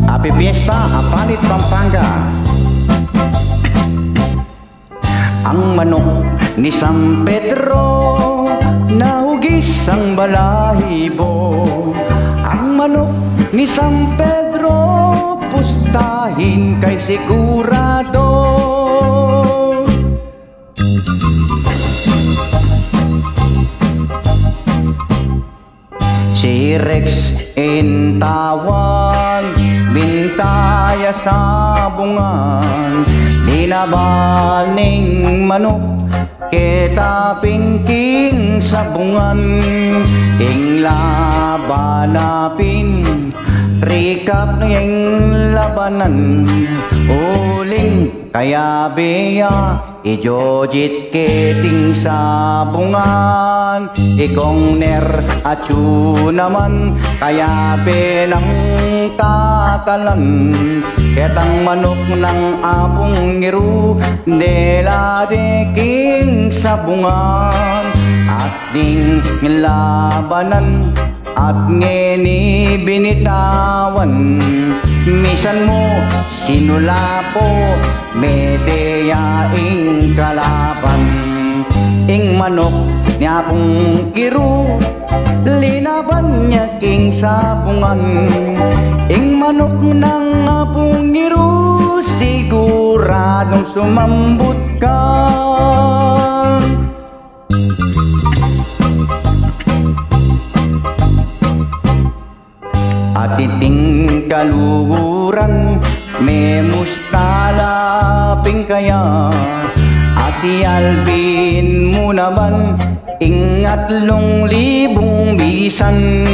Happy Fiesta, Apalit, Pampanga. Ang manok ni San Pedro, nahugis ang balahibo. Ang manok ni San Pedro, pustahin kay sigurado. Si Rex intawag, bintaya sa bungan. Dinabaning manok, kita pingking sa bungan. Ing labanapin, trikap ng labanan. Uling kaya biya, ijojit keting sa bungan. Ikong ner at naman, kaya pinang tatalan. Ketang manok ng apong ngiru, dela deking sa bungan. At ding labanan, at ngeni binitawan. Misan mo sinulapo, medeyaing kalaban. Ing manok niya pong kiru, linaban niya king sabungan. Ing manok ng apong niru, siguradong sumambut ka. At iting kaluhuran, may mustalaping kaya. Ati Alvin mo naman, ingat 5,000 bisan.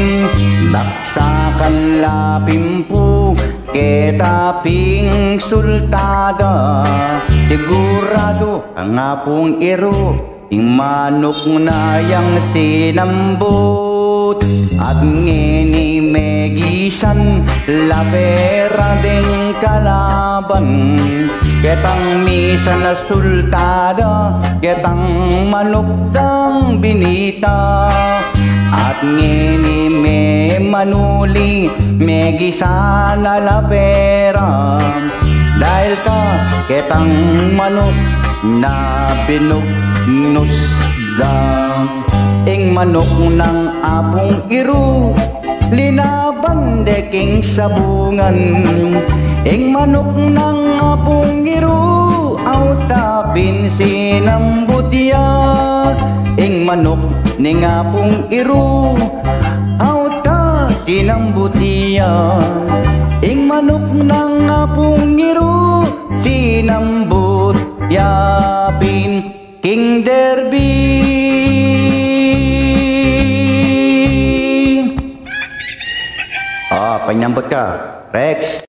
Daksakan lapimpu, ketaping sultada. Sigurado ang apong iro, ing manok na yang sinambot. At ngeni megisan, lapera ding kalaban. Ketang misa na sultada, ketang manok dang binita. At ngeni me manuli, megisan na lapera. Dahil ka ketang manok na binugnosda. Ing manok ng apong iru, linaban deking sabungan. Ing manok ng apong iru, autapin sinambutya. Ing manok ning apong iru, auta sinambutya. Ing manok ng apong iru, sinambutya pin King Derby. Penyambut ka, Rex.